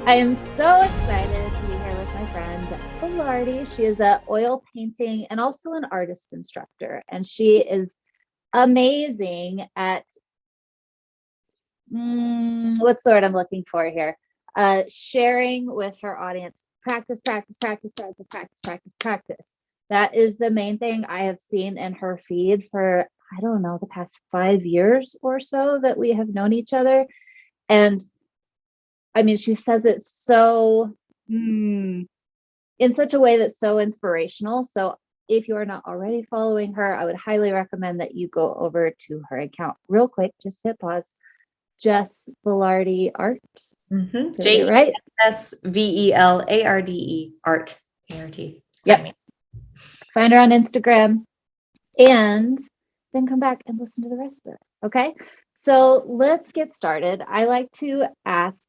I am so excited to be here with my friend Jess Velarde. She is an oil painting and also an artist instructor, and she is amazing at what's the word I'm looking for here? Sharing with her audience. Practice, practice, practice, practice, practice, practice, practice. That is the main thing I have seen in her feed for, I don't know, the past 5 years or so that we have known each other. And I mean, she says it so in such a way that's so inspirational. So if you are not already following her, I would highly recommend that you go over to her account real quick. Just hit pause. Jess Velarde Art. Mm-hmm. Did I get it right? JESVELARDE Art. A-R-T. Yep. Find her on Instagram and then come back and listen to the rest of it. Okay. So let's get started. I like to ask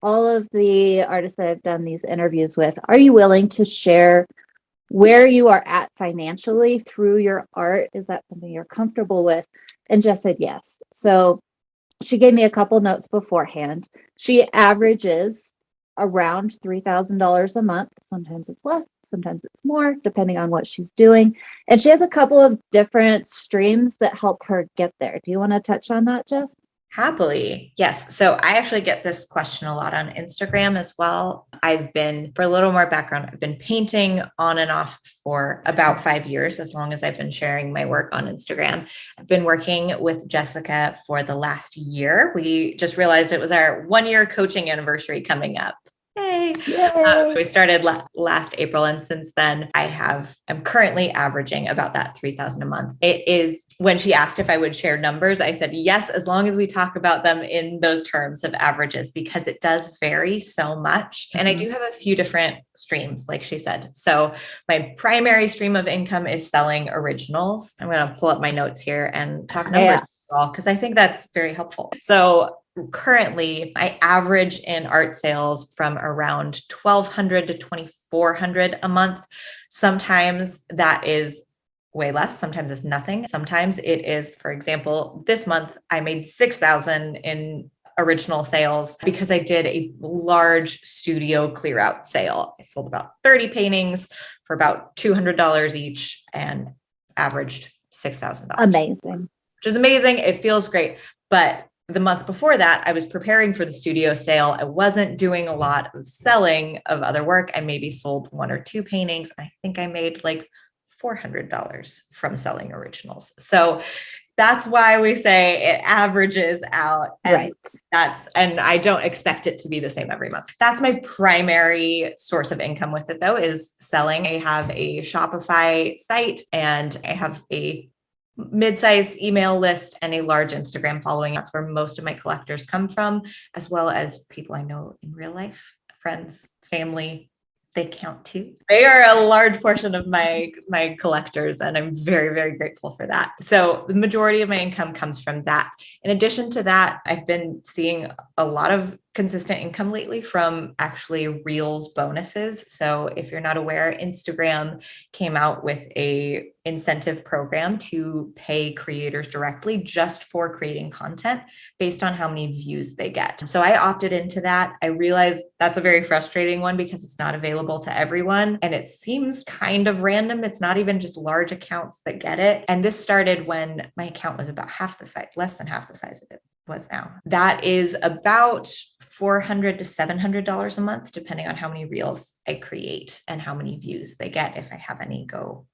all of the artists that I've done these interviews with, are you willing to share where you are at financially through your art? Is that something you're comfortable with? And Jess said yes. So she gave me a couple notes beforehand. She averages around $3,000 a month. Sometimes it's less, sometimes it's more, depending on what she's doing. And she has a couple of different streams that help her get there. Do you want to touch on that, Jess? Happily. Yes. So I actually get this question a lot on Instagram as well. For a little more background, I've been painting on and off for about 5 years, as long as I've been sharing my work on Instagram. I've been working with Jessica for the last year. We just realized it was our 1 year coaching anniversary coming up. Yay. We started last April. And since then I'm currently averaging about that 3,000 a month. It is when she asked if I would share numbers, I said, yes, as long as we talk about them in those terms of averages, because it does vary so much. And I do have a few different streams, like she said. So my primary stream of income is selling originals. I'm going to pull up my notes here and talk numbers. Because I think that's very helpful. So currently, I average in art sales from around $1,200 to $2,400 a month. Sometimes that is way less. Sometimes it's nothing. Sometimes it is, for example, this month I made $6,000 in original sales because I did a large studio clear out sale. I sold about 30 paintings for about $200 each and averaged $6,000. Amazing. Which is amazing. It feels great. But the month before that, I was preparing for the studio sale. I wasn't doing a lot of selling of other work. I maybe sold 1 or 2 paintings. I think I made like $400 from selling originals. So that's why we say it averages out. And and I don't expect it to be the same every month. That's my primary source of income with it, though, is selling. I have a Shopify site and I have a mid-size email list and a large Instagram following. That's where most of my collectors come from, as well as people I know in real life, friends, family. They count too. They are a large portion of my collectors, and I'm very, very grateful for that. So the majority of my income comes from that. In addition to that, I've been seeing a lot of consistent income lately from actually Reels bonuses. So if you're not aware, Instagram came out with a incentive program to pay creators directly just for creating content based on how many views they get. So I opted into that. I realized that's a very frustrating one because it's not available to everyone. And it seems kind of random. It's not even just large accounts that get it. And this started when my account was about half the size, less than half the size of it was now. That is about $400 to $700 a month, depending on how many reels I create and how many views they get, if I have any go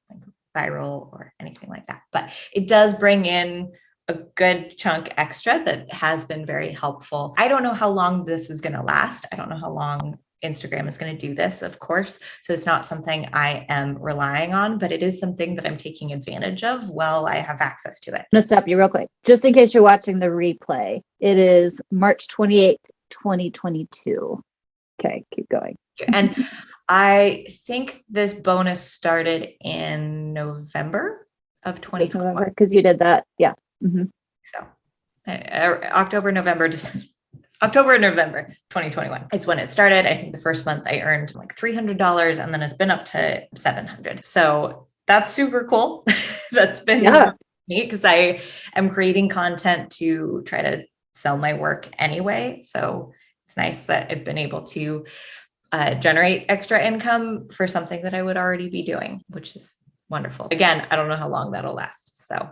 viral or anything like that. But it does bring in a good chunk extra that has been very helpful. I don't know how long this is going to last. I don't know how long Instagram is going to do this, of course. So it's not something I am relying on, but it is something that I'm taking advantage of while I have access to it. I'm going to stop you real quick. Just in case you're watching the replay, it is March 28th, 2022. Okay, keep going. And I think this bonus started in November of 2021. Because you did that. Yeah. Mm-hmm. So October, November, 2021. It's when it started. I think the first month I earned like $300 and then it's been up to $700. So that's super cool. That's been neat because I am creating content to try to sell my work anyway. So it's nice that I've been able to generate extra income for something that I would already be doing, which is wonderful. Again, I don't know how long that'll last. So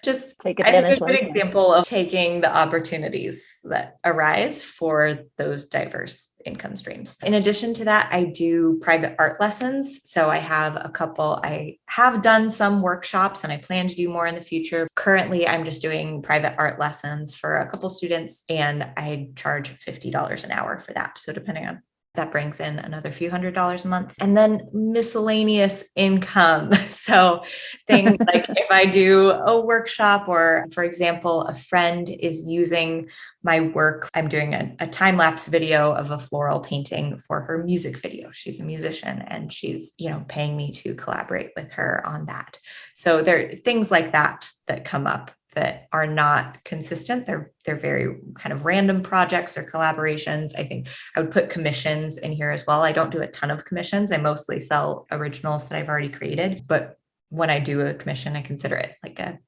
just, Take I think advantage a while good you can. example of taking the opportunities that arise for those diverse income streams. In addition to that, I do private art lessons. So I have a couple, I have done some workshops and I plan to do more in the future. Currently, I'm just doing private art lessons for a couple students and I charge $50 an hour for that. So depending on that brings in another few $100s a month. And then miscellaneous income. So things like if I do a workshop or, for example, a friend is using my work, I'm doing a time-lapse video of a floral painting for her music video. She's a musician and she's, paying me to collaborate with her on that. So there are things like that that come up that are not consistent. They're very kind of random projects or collaborations. I think I would put commissions in here as well. I don't do a ton of commissions. I mostly sell originals that I've already created, but when I do a commission, I consider it like a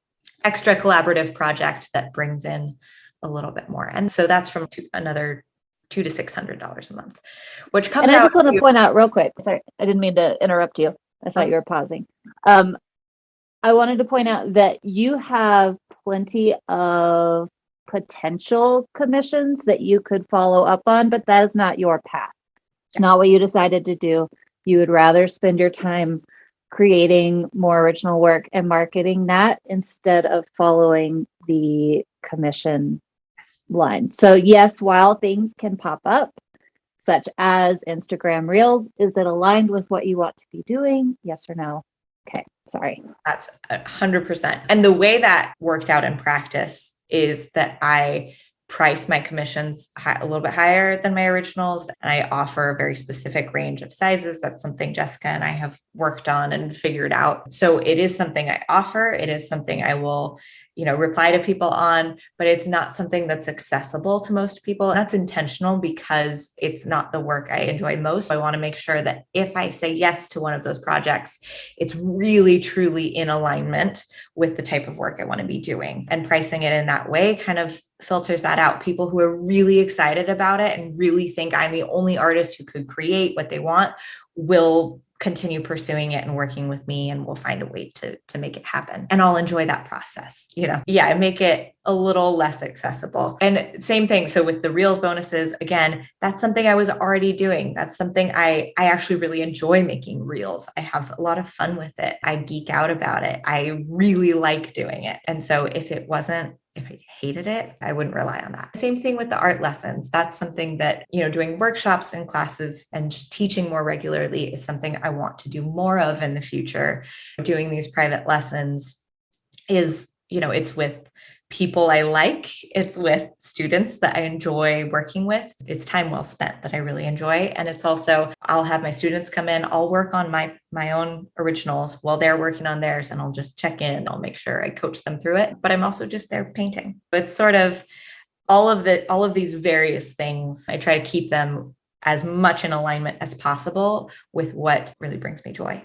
extra collaborative project that brings in a little bit more. And so that's from another $200 to $600 a month, which comes And I out just want to point out real quick. Sorry, I didn't mean to interrupt you. I thought you were pausing. I wanted to point out that you have plenty of potential commissions that you could follow up on, but that is not your path. It's not what you decided to do. You would rather spend your time creating more original work and marketing that instead of following the commission line. So yes, while things can pop up, such as Instagram Reels, is it aligned with what you want to be doing? Yes or no? Okay, sorry. That's 100%. And the way that worked out in practice is that I price my commissions a little bit higher than my originals. And I offer a very specific range of sizes. That's something Jessica and I have worked on and figured out. So it is something I offer. It is something I will, reply to people on, but it's not something that's accessible to most people. And that's intentional because it's not the work I enjoy most. I want to make sure that if I say yes to one of those projects, it's really, truly in alignment with the type of work I want to be doing. And pricing it in that way kind of filters that out. People who are really excited about it and really think I'm the only artist who could create what they want will continue pursuing it and working with me, and we'll find a way to make it happen. And I'll enjoy that process. I make it a little less accessible. And same thing. So with the Reels bonuses, again, that's something I was already doing. That's something I actually really enjoy making Reels. I have a lot of fun with it. I geek out about it. I really like doing it. And so if I hated it, I wouldn't rely on that. Same thing with the art lessons. That's something that, doing workshops and classes and just teaching more regularly is something I want to do more of in the future. Doing these private lessons is, it's with people I like. It's with students that I enjoy working with. It's time well spent that I really enjoy. And it's also, I'll have my students come in, I'll work on my own originals while they're working on theirs, and I'll just check in. I'll make sure I coach them through it, but I'm also just there painting. It's sort of all of these various things. I try to keep them as much in alignment as possible with what really brings me joy.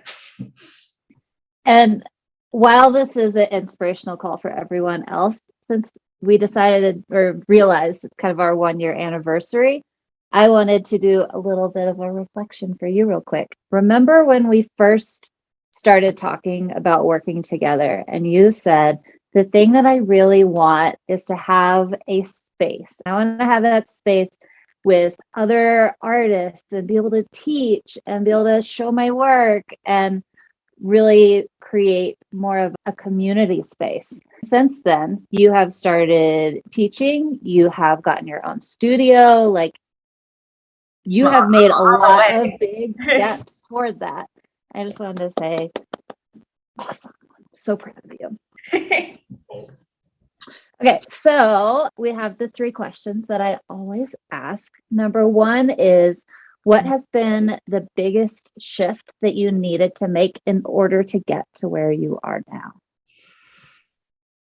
And while this is an inspirational call for everyone else, since we decided or realized it's kind of our 1 year anniversary, I wanted to do a little bit of a reflection for you real quick. Remember when we first started talking about working together and you said, the thing that I really want is to have a space. I want to have that space with other artists and be able to teach and be able to show my work and really create more of a community space. Since then, you have started teaching, you have gotten your own studio, like you have made a lot of big steps toward that. I just wanted to say, awesome. I'm so proud of you. Thanks. Okay, so we have the 3 questions that I always ask. Number 1 is, what has been the biggest shift that you needed to make in order to get to where you are now?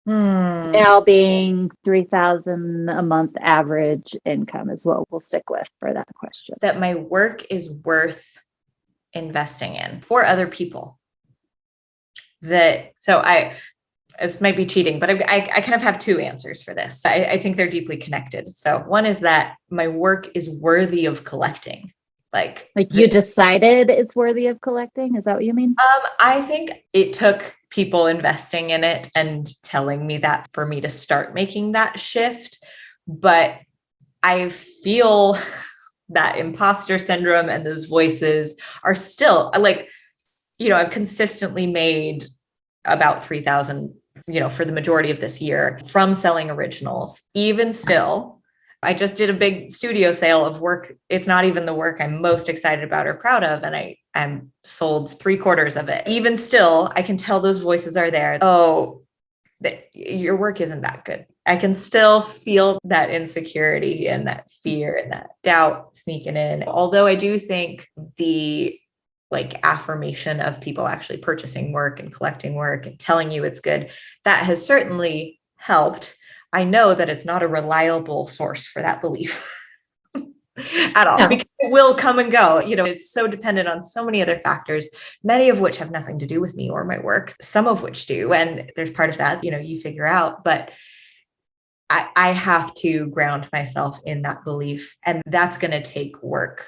Now being 3,000 a month average income is what we'll stick with for that question. That my work is worth investing in for other people. So This might be cheating, but I kind of have two answers for this. I think they're deeply connected. So one is that my work is worthy of collecting. Like you decided it's worthy of collecting. Is that what you mean? I think it took people investing in it and telling me that for me to start making that shift. But I feel that imposter syndrome and those voices are still like, I've consistently made about 3,000, for the majority of this year from selling originals. Even still, I just did a big studio sale of work. It's not even the work I'm most excited about or proud of. And I'm sold 3/4 of it. Even still, I can tell those voices are there. Oh, your work isn't that good. I can still feel that insecurity and that fear and that doubt sneaking in. Although I do think the affirmation of people actually purchasing work and collecting work and telling you it's good, that has certainly helped. I know that it's not a reliable source for that belief at all, because it will come and go. It's so dependent on so many other factors, many of which have nothing to do with me or my work, some of which do. And there's part of that, you figure out, but I have to ground myself in that belief. And that's going to take work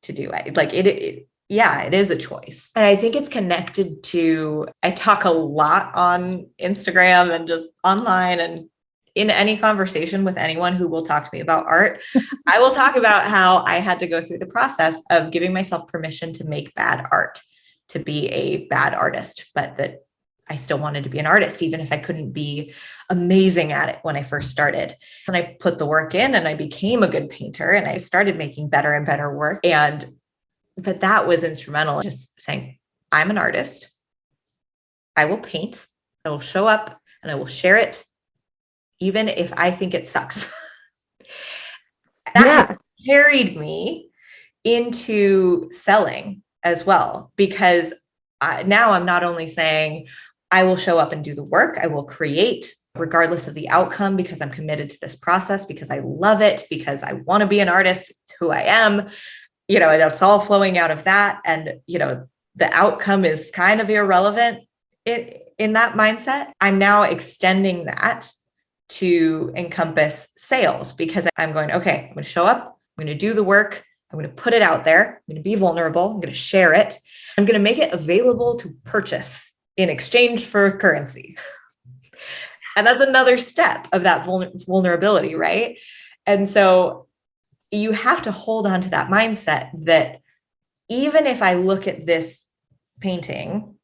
to do it. Yeah, it is a choice. And I think it's connected to, I talk a lot on Instagram and just online and in any conversation with anyone who will talk to me about art. I will talk about how I had to go through the process of giving myself permission to make bad art, to be a bad artist, but that I still wanted to be an artist, even if I couldn't be amazing at it when I first started. And I put the work in and I became a good painter and I started making better and better work. But that was instrumental, just saying, I'm an artist. I will paint. I will show up and I will share it, even if I think it sucks. That carried me into selling as well, because now I'm not only saying I will show up and do the work, I will create regardless of the outcome, because I'm committed to this process, because I love it, because I want to be an artist. It's who I am. It's all flowing out of that. And, the outcome is kind of irrelevant in that mindset. I'm now extending that to encompass sales, because I'm going, okay, I'm going to show up, I'm going to do the work, I'm going to put it out there, I'm going to be vulnerable, I'm going to share it, I'm going to make it available to purchase in exchange for currency. And that's another step of that vulnerability, right? And so you have to hold on to that mindset that even if I look at this painting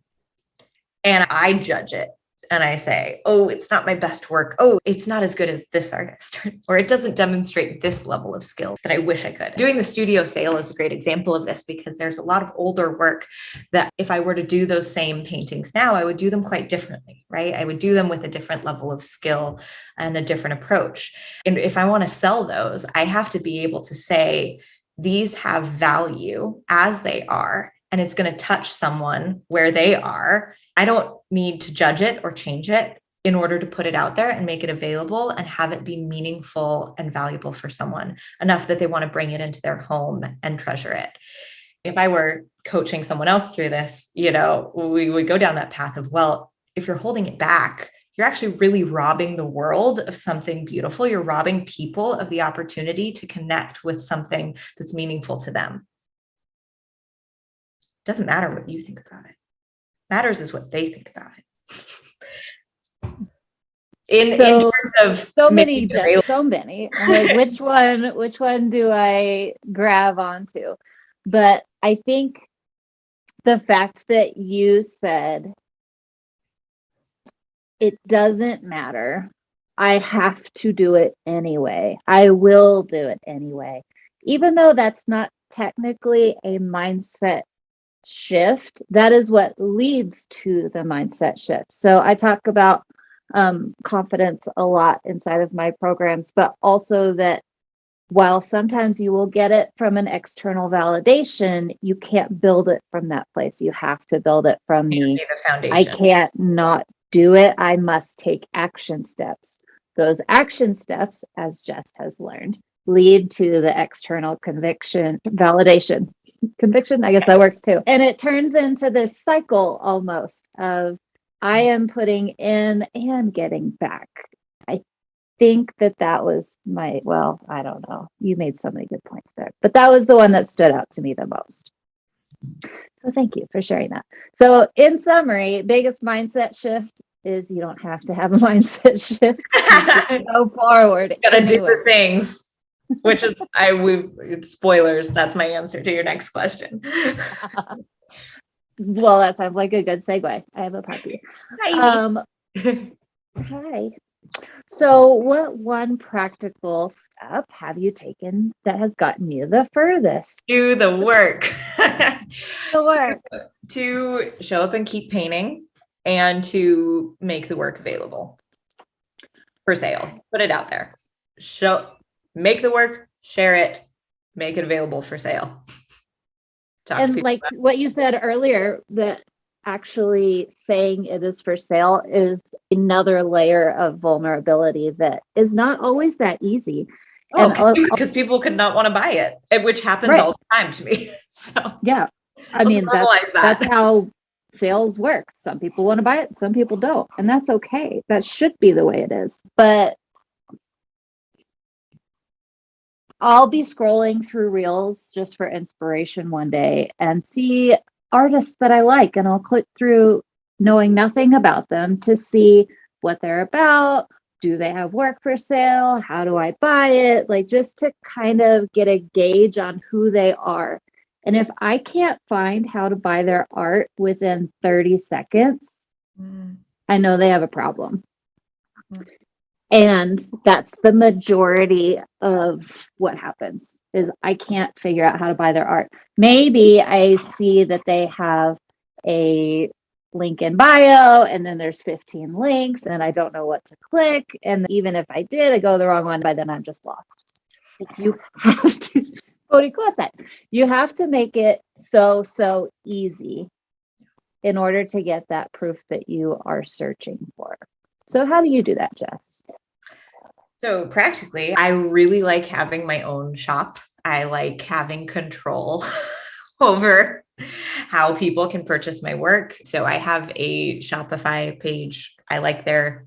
and I judge it and I say, oh, it's not my best work. Oh, it's not as good as this artist, or it doesn't demonstrate this level of skill that I wish I could. Doing the studio sale is a great example of this, because there's a lot of older work that if I were to do those same paintings now, I would do them quite differently, right? I would do them with a different level of skill and a different approach. And if I want to sell those, I have to be able to say, these have value as they are, and it's going to touch someone where they are. I don't need to judge it or change it in order to put it out there and make it available and have it be meaningful and valuable for someone enough that they want to bring it into their home and treasure it. If I were coaching someone else through this, we would go down that path of, well, if you're holding it back, you're actually really robbing the world of something beautiful. You're robbing people of the opportunity to connect with something that's meaningful to them. It doesn't matter what you think about it. Matters is what they think about it. In terms of so many. I'm like, which one do I grab onto? But I think the fact that you said it doesn't matter, I have to do it anyway. I will do it anyway, even though that's not technically a mindset shift. That is what leads to the mindset shift. So I talk about confidence a lot inside of my programs, but also that while sometimes you will get it from an external validation, you can't build it from that place. You have to build it from the foundation. I can't not do it. I must take action steps. Those action steps, as Jess has learned, lead to the external validation. Conviction, I guess that works too. And it turns into this cycle almost of I am putting in and getting back. I think that was well, I don't know. You made so many good points there, but that was the one that stood out to me the most. So thank you for sharing that. So in summary, biggest mindset shift is you don't have to have a mindset shift. You go forward. Gotta do the things, which is spoilers. That's my answer to your next question. Well, that sounds like a good segue. I have a puppy. Hi. Hi. So what one practical step have you taken that has gotten you the furthest? Do the work. The work. To show up and keep painting and to make the work available for sale. Put it out there. Make the work, share it, make it available for sale. And like what you said earlier, that actually saying it is for sale is another layer of vulnerability that is not always that easy. Because people could not want to buy it, which happens all the time to me. So yeah, I mean, that's how sales work. Some people want to buy it, some people don't, and that's okay. That should be the way it is. But I'll be scrolling through reels just for inspiration one day and see artists that I like, and I'll click through knowing nothing about them to see what they're about. Do they have work for sale? How do I buy it? Like, just to kind of get a gauge on who they are. And if I can't find how to buy their art within 30 seconds, I know they have a problem. And that's the majority of what happens is I can't figure out how to buy their art. Maybe I see that they have a link in bio and then there's 15 links and I don't know what to click. And even if I did, I go the wrong one, by then I'm just lost. You have to, you have to make it so easy in order to get that proof that you are searching for. So how do you do that, Jess? So practically, I really like having my own shop. I like having control over how people can purchase my work. So I have a Shopify page. I like their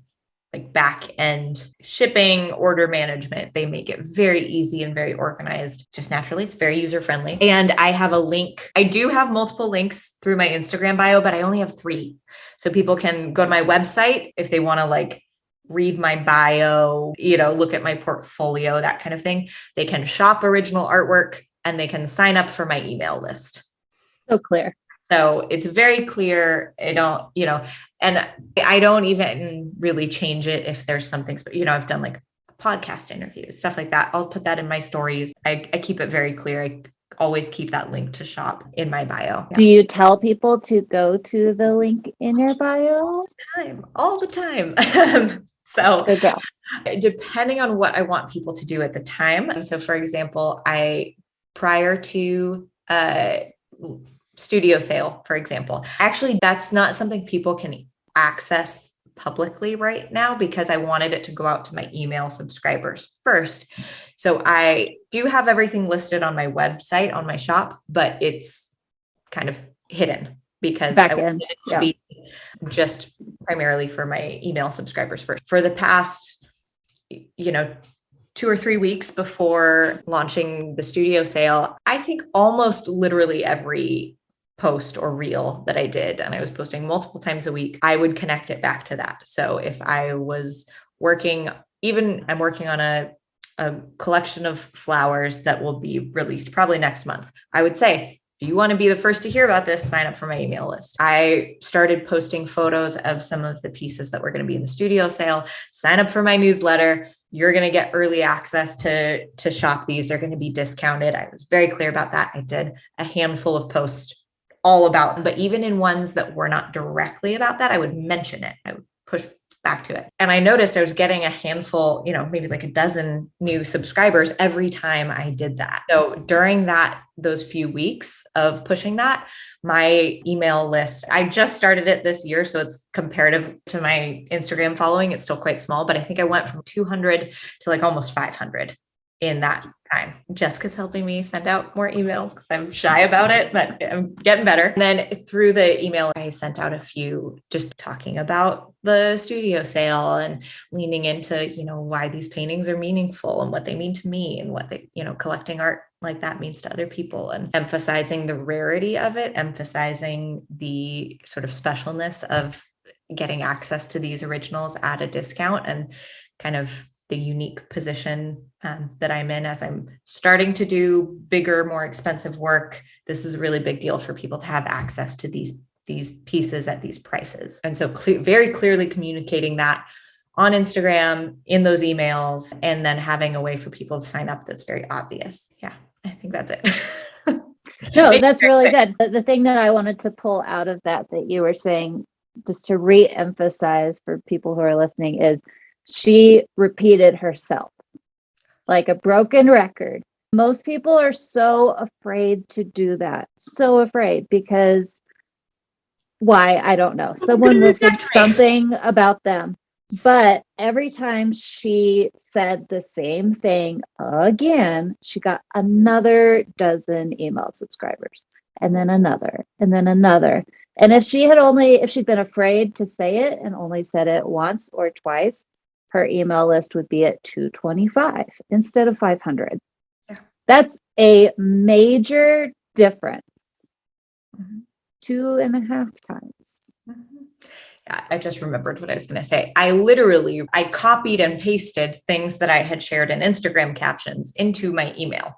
back end shipping, order management. They make it very easy and very organized. Just naturally, it's very user friendly. And I have a link. I do have multiple links through my Instagram bio, but I only have 3. So people can go to my website if they want to read my bio, look at my portfolio, that kind of thing. They can shop original artwork and they can sign up for my email list. So clear. So it's very clear. And I don't even really change it if there's something, I've done a podcast interview, stuff like that. I'll put that in my stories. I keep it very clear. I always keep that link to shop in my bio. Do you tell people to go to the link in your bio? All the time. So depending on what I want people to do at the time. So for example, prior to studio sale, for example, actually, that's not something people can access publicly right now because I wanted it to go out to my email subscribers first. So I do have everything listed on my website, on my shop, but it's kind of hidden because I wanted it to be just primarily for my email subscribers first. For the past, 2 or 3 weeks before launching the studio sale, I think almost literally every post or reel that I did, and I was posting multiple times a week, I would connect it back to that. So if I was I'm working on a collection of flowers that will be released probably next month. I would say, if you want to be the first to hear about this, sign up for my email list. I started posting photos of some of the pieces that were going to be in the studio sale. Sign up for my newsletter. You're going to get early access to shop these. They're going to be discounted. I was very clear about that. I did a handful of posts all about them, but even in ones that were not directly about that, I would mention it. I would push back to it. And I noticed I was getting a handful, maybe a dozen new subscribers every time I did that. So during those few weeks of pushing that, my email list, I just started it this year. So it's comparative to my Instagram following. It's still quite small, but I think I went from 200 to almost 500 in that time. Jessica's helping me send out more emails because I'm shy about it, but I'm getting better. And then through the email, I sent out a few just talking about the studio sale and leaning into, why these paintings are meaningful and what they mean to me and what they, collecting art like that means to other people, and emphasizing the rarity of it, emphasizing the sort of specialness of getting access to these originals at a discount, and kind of the unique position that I'm in as I'm starting to do bigger, more expensive work. This is a really big deal for people to have access to these pieces at these prices. And so very clearly communicating that on Instagram, in those emails, and then having a way for people to sign up that's very obvious. Yeah, I think that's it. No, that's really good. The thing that I wanted to pull out of that you were saying, just to re-emphasize for people who are listening, is she repeated herself like a broken record. Most people are so afraid to do that. So afraid, because why? I don't know. Someone will think something about them. But every time she said the same thing again, she got another dozen email subscribers, and then another, and then another. And if she'd been afraid to say it and only said it once or twice, her email list would be at 225 instead of 500. Yeah. That's a major difference. Mm-hmm. 2.5 times. Mm-hmm. Yeah, I just remembered what I was going to say. I copied and pasted things that I had shared in Instagram captions into my email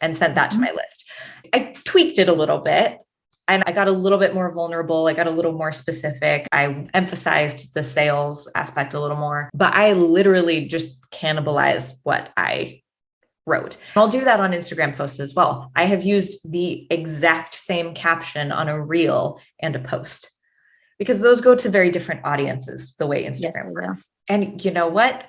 and sent that to my list. I tweaked it a little bit, and I got a little bit more vulnerable. I got a little more specific. I emphasized the sales aspect a little more, but I literally just cannibalized what I wrote. I'll do that on Instagram posts as well. I have used the exact same caption on a reel and a post, because those go to very different audiences, the way Instagram works. And you know what?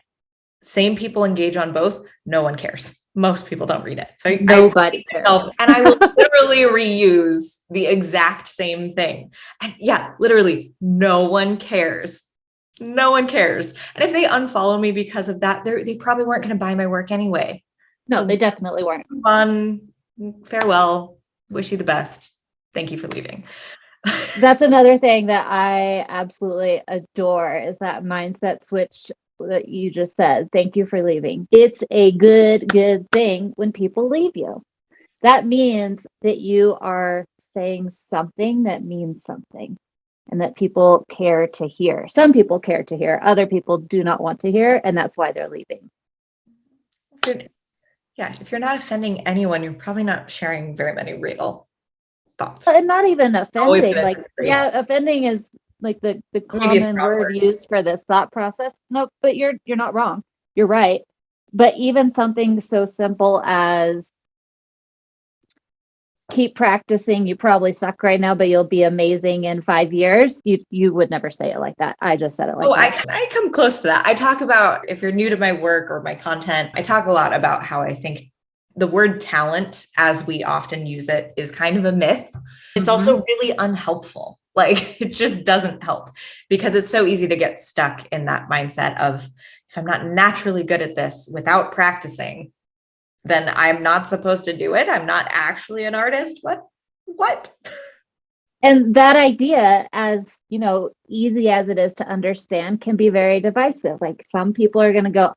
Same people engage on both. No one cares. Most people don't read it. So nobody cares. And I will literally reuse the exact same thing. And yeah, literally no one cares. No one cares. And if they unfollow me because of that, they probably weren't going to buy my work anyway. No, they definitely weren't. Fun. Farewell. Wish you the best. Thank you for leaving. That's another thing that I absolutely adore, is that mindset switch that you just said. Thank you for leaving. It's a good thing when people leave you. That means that you are saying something that means something, and that people care to hear. Some people care to hear, other people do not want to hear, and that's why they're leaving. Yeah, if you're not offending anyone, you're probably not sharing very many real thoughts. And not even offending. Like, yeah, offending is like the common word used for this thought process. No, but you're not wrong. You're right. But even something so simple as, keep practicing. You probably suck right now, but you'll be amazing in 5 years. You would never say it like that. I just said it like that. I come close to that. I talk about, if you're new to my work or my content, I talk a lot about how I think the word talent, as we often use it, is kind of a myth. It's also really unhelpful. Like, it just doesn't help, because it's so easy to get stuck in that mindset of, if I'm not naturally good at this without practicing, then I'm not supposed to do it. I'm not actually an artist. What? And that idea, as easy as it is to understand, can be very divisive. Like, some people are going to go,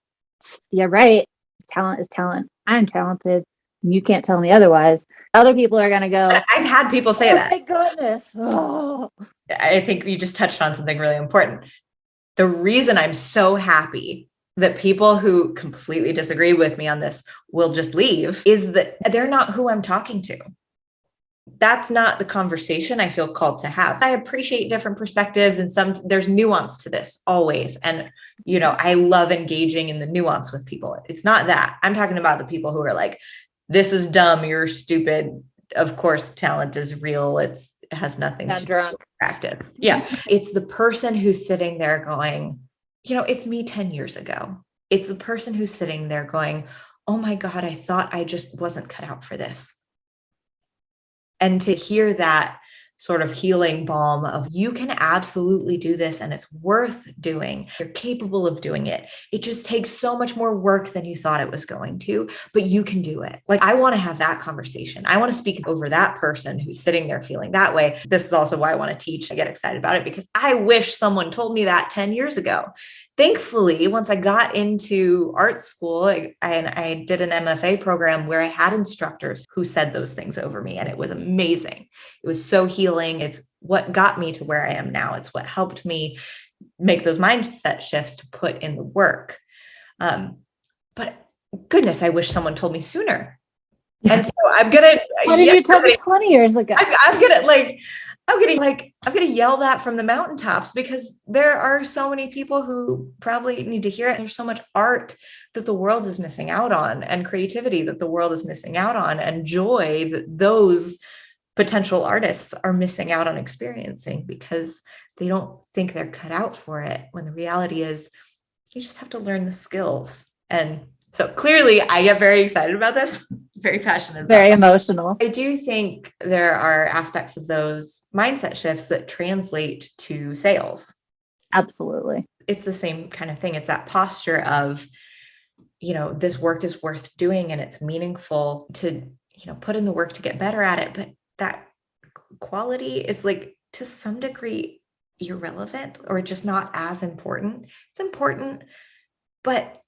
yeah, right. Talent is talent. I'm talented. You can't tell me otherwise. Other people are going to go, I've had people say that. My goodness. Oh. I think you just touched on something really important. The reason I'm so happy that people who completely disagree with me on this will just leave is that they're not who I'm talking to. That's not the conversation I feel called to have. I appreciate different perspectives, and there's nuance to this always. And, I love engaging in the nuance with people. It's not that. I'm talking about the people who are like, this is dumb, you're stupid. Of course, talent is real. It has nothing to do with practice. Yeah. It's the person who's sitting there going, it's me 10 years ago. It's the person who's sitting there going, oh my God, I thought I just wasn't cut out for this. And to hear that sort of healing balm of you can absolutely do this and it's worth doing. You're capable of doing it. It just takes so much more work than you thought it was going to, but you can do it. Like, I want to have that conversation. I want to speak over that person who's sitting there feeling that way. This is also why I want to teach. I get excited about it because I wish someone told me that 10 years ago. Thankfully, once I got into art school, I did an MFA program where I had instructors who said those things over me, and it was amazing. It was so healing. It's what got me to where I am now. It's what helped me make those mindset shifts to put in the work. But goodness, I wish someone told me sooner. And so I'm gonna. Why did you tell me 20 years ago? I'm gonna yell that from the mountaintops, because there are so many people who probably need to hear it. There's so much art that the world is missing out on, and creativity that the world is missing out on, and joy that those potential artists are missing out on experiencing because they don't think they're cut out for it. When the reality is, you just have to learn the skills. And so clearly I get very excited about this, very passionate about very emotional. I do think there are aspects of those mindset shifts that translate to sales. Absolutely. It's the same kind of thing. It's that posture of, this work is worth doing and it's meaningful to, put in the work to get better at it. But that quality is, like, to some degree irrelevant or just not as important. It's important, but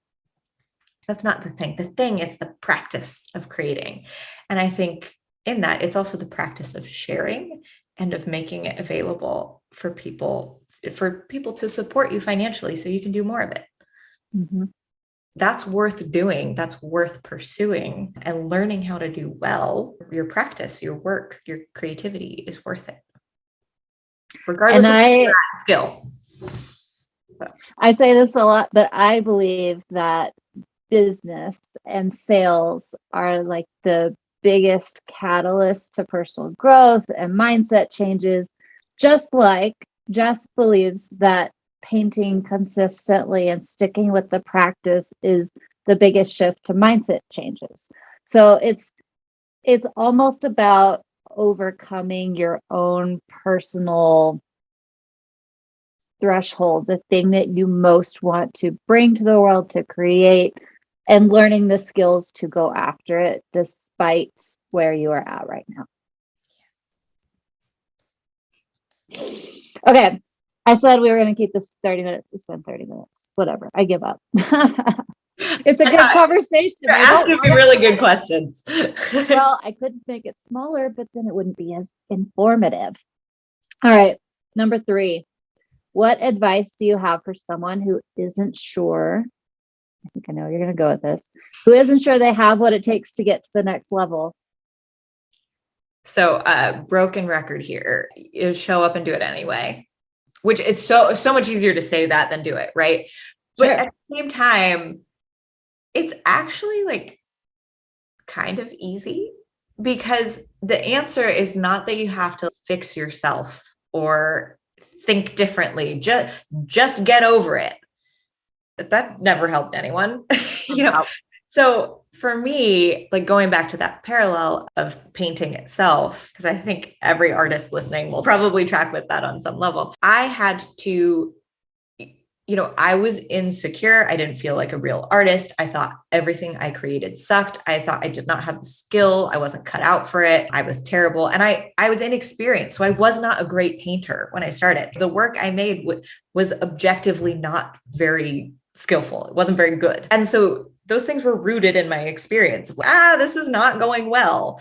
that's not the thing. The thing is the practice of creating. And I think in that, it's also the practice of sharing and of making it available for people to support you financially so you can do more of it. Mm-hmm. That's worth doing. That's worth pursuing, and learning how to do well. Your practice, your work, your creativity is worth it, regardless of that skill. I say this a lot, but I believe that business and sales are like the biggest catalyst to personal growth and mindset changes. Just like Jess believes that painting consistently and sticking with the practice is the biggest shift to mindset changes. So it's almost about overcoming your own personal threshold, the thing that you most want to bring to the world, to create, and learning the skills to go after it despite where you are at right now. Okay. I said we were going to keep this 30 minutes. It's been 30 minutes. Whatever. I give up. It's a good conversation. You're asking me really good questions. Well, I couldn't make it smaller, but then it wouldn't be as informative. All right. Number 3. What advice do you have for someone who isn't sure? I think I know you're going to go with this. Who isn't sure they have what it takes to get to the next level? So, broken record here is show up and do it anyway, which it's so much easier to say that than do it, right? But Sure. at the same time, it's actually, like, kind of easy, because the answer is not that you have to fix yourself or think differently. Just get over it. That never helped anyone. So for me, like, going back to that parallel of painting itself, because I think every artist listening will probably track with that on some level. I had to, I was insecure. I didn't feel like a real artist. I thought everything I created sucked. I thought I did not have the skill. I wasn't cut out for it. I was terrible. And I was inexperienced. So I was not a great painter when I started. The work I made was objectively not very skillful. It wasn't very good. And so those things were rooted in my experience. This is not going well.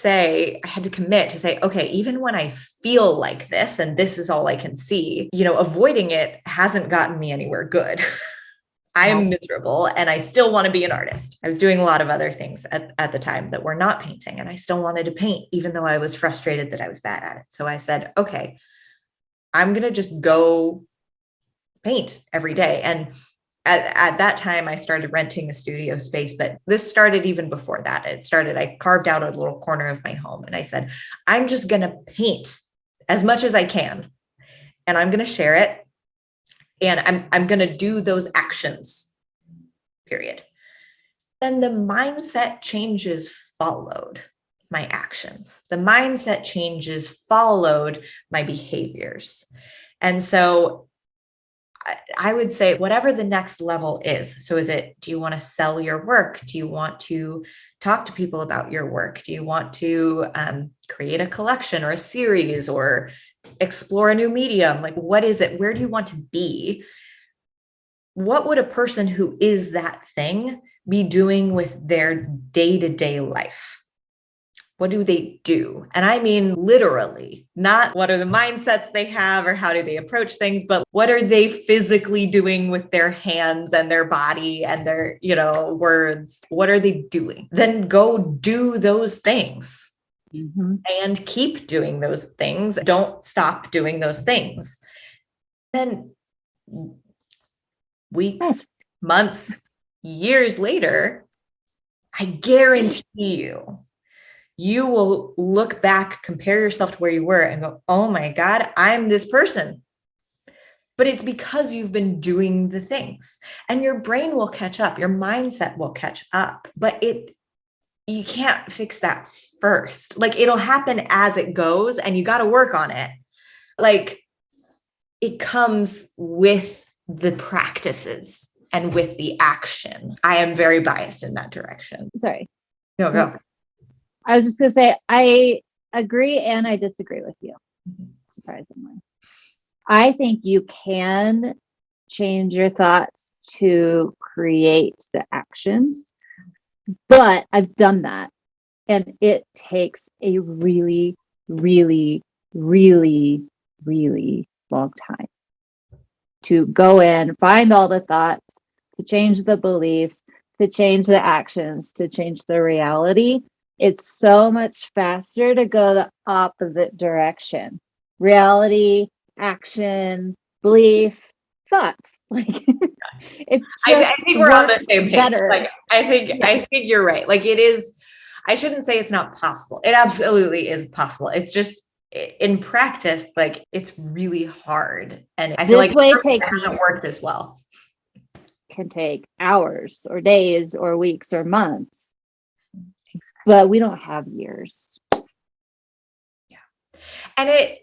I had to commit to say, okay, even when I feel like this and this is all I can see, avoiding it hasn't gotten me anywhere good. I am miserable and I still want to be an artist. I was doing a lot of other things at the time that were not painting, and I still wanted to paint, even though I was frustrated that I was bad at it. So I said, okay, I'm going to just go paint every day. And at that time, I started renting a studio space, but this started even before that. I carved out a little corner of my home and I said, I'm just going to paint as much as I can, and I'm going to share it. And I'm going to do those actions, period. Then the mindset changes followed. my actions. The mindset changes followed my behaviors. And so I would say whatever the next level is. So do you want to sell your work? Do you want to talk to people about your work? Do you want to create a collection or a series or explore a new medium? Like, what is it? Where do you want to be? What would a person who is that thing be doing with their day-to-day life? What do they do? And I mean, literally, not what are the mindsets they have or how do they approach things, but what are they physically doing with their hands and their body and their, words? What are they doing? Then go do those things and keep doing those things. Don't stop doing those things. Then weeks, months, years later, I guarantee you will look back, compare yourself to where you were and go, oh my God, I'm this person. But it's because you've been doing the things and your brain will catch up. Your mindset will catch up, but you can't fix that first. Like it'll happen as it goes and you got to work on it. Like it comes with the practices and with the action. I am very biased in that direction. Sorry. No, go. I was just going to say, I agree and I disagree with you, surprisingly. I think you can change your thoughts to create the actions, but I've done that. And it takes a really, really, really, really long time to go in, find all the thoughts, to change the beliefs, to change the actions, to change the reality. It's so much faster to go the opposite direction. Reality, action, belief, thoughts. Like it's just I think we're on the same page. better. Like I think you're right. Like it is, I shouldn't say it's not possible. It absolutely is possible. It's just in practice, like it's really hard. And I feel like it hasn't worked as well. Can take hours or days or weeks or months. But we don't have years. Yeah. And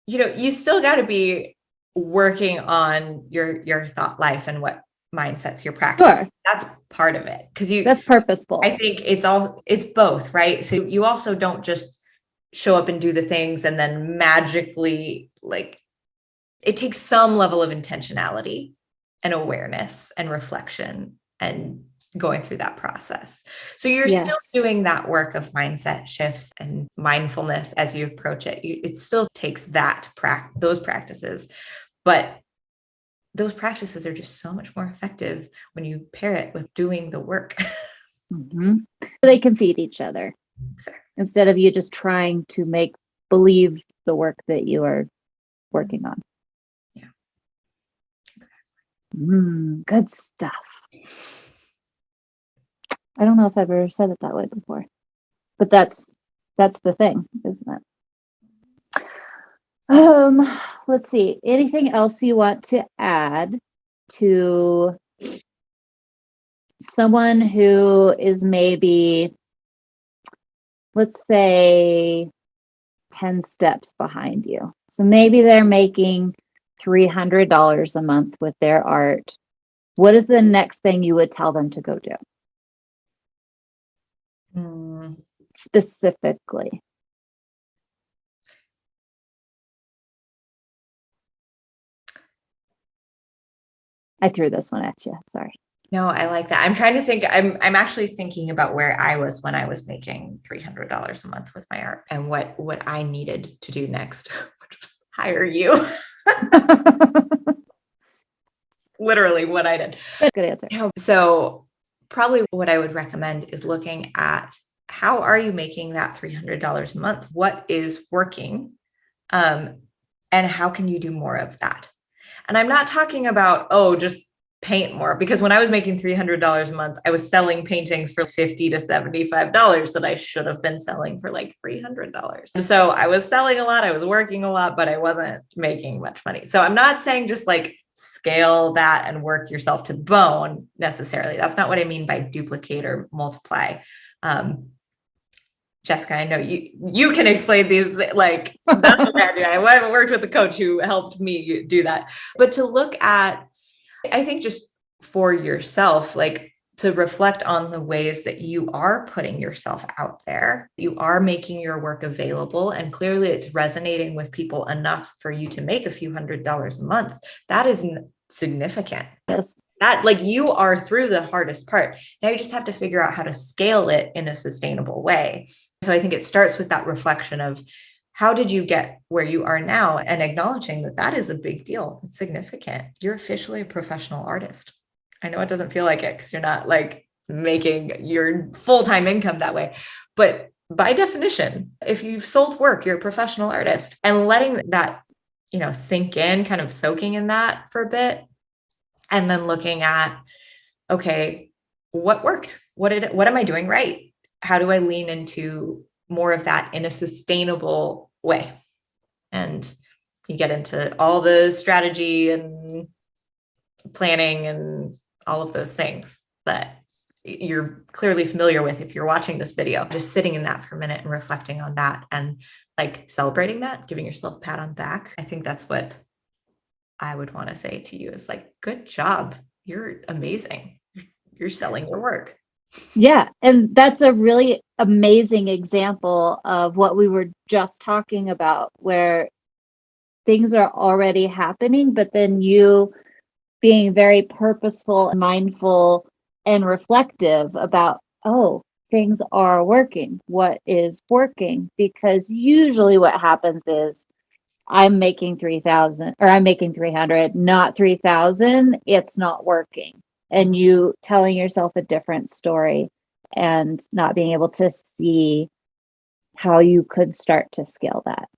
you still got to be working on your thought life and what mindsets your practice. Sure. That's part of it. That's purposeful. I think it's both, right? So you also don't just show up and do the things and then magically, like, it takes some level of intentionality and awareness and reflection and going through that process. So you're still doing that work of mindset shifts and mindfulness as you approach it. It still takes those practices, but those practices are just so much more effective when you pair it with doing the work. They can feed each other. Exactly. Instead of you just trying to make believe the work that you are working on. Yeah. Good stuff. I don't know if I've ever said it that way before, but that's the thing, isn't it? Let's see. Anything else you want to add to someone who is maybe, let's say, 10 steps behind you? So maybe they're making $300 a month with their art. What is the next thing you would tell them to go do? Specifically. I threw this one at you. Sorry. No, I like that. I'm trying to think. I'm actually thinking about where I was when I was making $300 a month with my art and what I needed to do next, which was hire you. Literally what I did. Good answer. So probably what I would recommend is looking at how are you making that $300 a month? What is working? And how can you do more of that? And I'm not talking about, just paint more, because when I was making $300 a month, I was selling paintings for $50 to $75 that I should have been selling for like $300. And so I was selling a lot, I was working a lot, but I wasn't making much money. So I'm not saying just like scale that and work yourself to the bone necessarily. That's not what I mean by duplicate or multiply. Jessica, I know you can explain these, like, that's what I do. I haven't worked with a coach who helped me do that. But to look at, I think just for yourself, like to reflect on the ways that you are putting yourself out there, you are making your work available, and clearly it's resonating with people enough for you to make a few $100s a month. That is significant. Yes. That, like, you are through the hardest part. Now you just have to figure out how to scale it in a sustainable way. So I think it starts with that reflection of how did you get where you are now, and acknowledging that that is a big deal. It's significant. You're officially a professional artist. I know it doesn't feel like it because you're not like making your full-time income that way, but by definition, if you've sold work, you're a professional artist. And letting that, sink in, kind of soaking in that for a bit, and then looking at, okay, what worked? What am I doing right? How do I lean into more of that in a sustainable way? And you get into all the strategy and planning and all of those things that you're clearly familiar with if you're watching this video. Just sitting in that for a minute and reflecting on that, and like celebrating that, giving yourself a pat on the back. I think that's what I would want to say to you, is like, good job. You're amazing. You're selling your work. Yeah. And that's a really amazing example of what we were just talking about, where things are already happening, but then you being very purposeful and mindful and reflective about, oh, things are working. What is working? Because usually what happens is I'm making 3,000 or I'm making 300, not 3,000. It's not working. And you telling yourself a different story and not being able to see how you could start to scale that.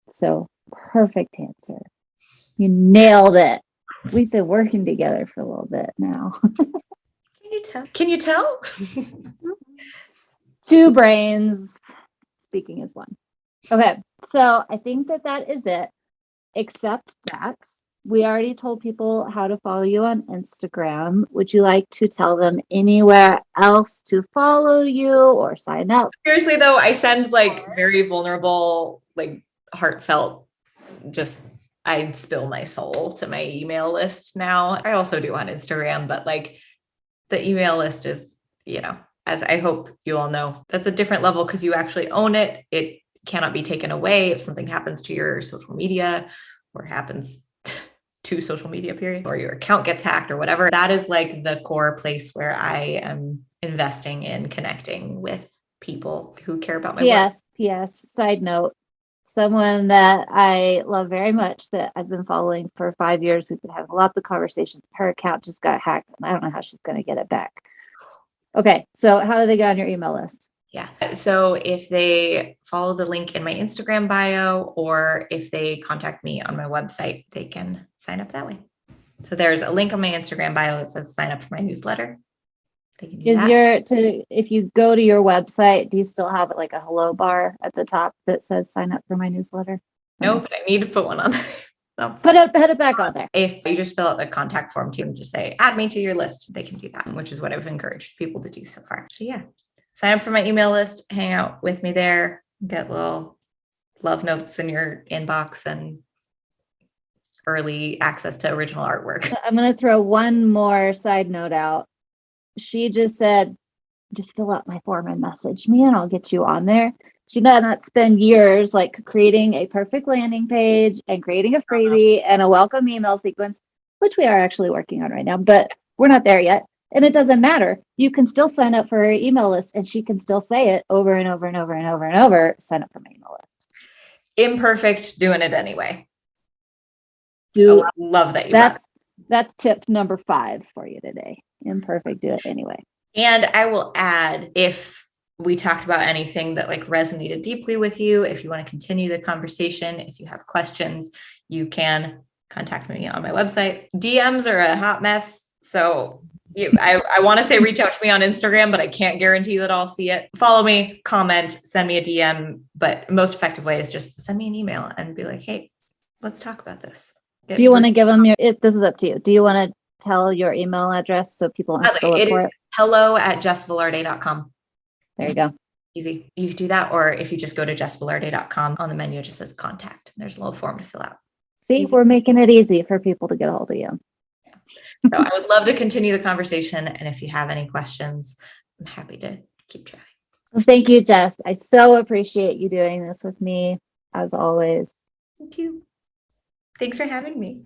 So perfect answer. You nailed it. We've been working together for a little bit now. Can you tell? Two brains speaking as one. Okay. So I think that is it, except that we already told people how to follow you on Instagram. Would you like to tell them anywhere else to follow you or sign up? Seriously though, I send like very vulnerable, like heartfelt, just I'd spill my soul to my email list now. I also do on Instagram, but like the email list is, as I hope you all know, that's a different level because you actually own it. It cannot be taken away if something happens to your social media or happens to social media period, or your account gets hacked or whatever. That is like the core place where I am investing in connecting with people who care about my work. Yes. Side note, someone that I love very much that I've been following for 5 years, we've been having lots of conversations. Her account just got hacked, and I don't know how she's going to get it back. Okay, so how do they get on your email list? Yeah. So if they follow the link in my Instagram bio, or if they contact me on my website, they can sign up that way. So there's a link on my Instagram bio that says sign up for my newsletter. They can do that. If you go to your website, do you still have like a hello bar at the top that says sign up for my newsletter? No, but I need to put one on there. Put it back on there. If you just fill out the contact form too and just say, add me to your list, they can do that, which is what I've encouraged people to do so far. So yeah, sign up for my email list, hang out with me there, get little love notes in your inbox and early access to original artwork. I'm going to throw one more side note out. She just said, just fill out my form and message me and I'll get you on there. She did not spend years like creating a perfect landing page and creating a freebie and a welcome email sequence, which we are actually working on right now, but we're not there yet. And it doesn't matter. You can still sign up for her email list and she can still say it over and over and over and over and over. Sign up for my email list. Imperfect, doing it anyway. Love that. That's tip number 5 for you today. Imperfect, do it anyway. And I will add, if we talked about anything that like resonated deeply with you, if you want to continue the conversation, if you have questions, you can contact me on my website. DMs are a hot mess. So I want to say reach out to me on Instagram, but I can't guarantee that I'll see it. Follow me, comment, send me a DM. But most effective way is just send me an email and be like, hey, let's talk about this. Do you want to give them this is up to you. Do you want to tell your email address so people don't have to look for it? hello@jessvelarde.com. There you go. Easy. You can do that. Or if you just go to jessvelarde.com, on the menu, it just says contact. There's a little form to fill out. See, we're making it easy for people to get a hold of you. So I would love to continue the conversation. And if you have any questions, I'm happy to keep chatting. Well, thank you, Jess. I so appreciate you doing this with me, as always. Thank you. Thanks for having me.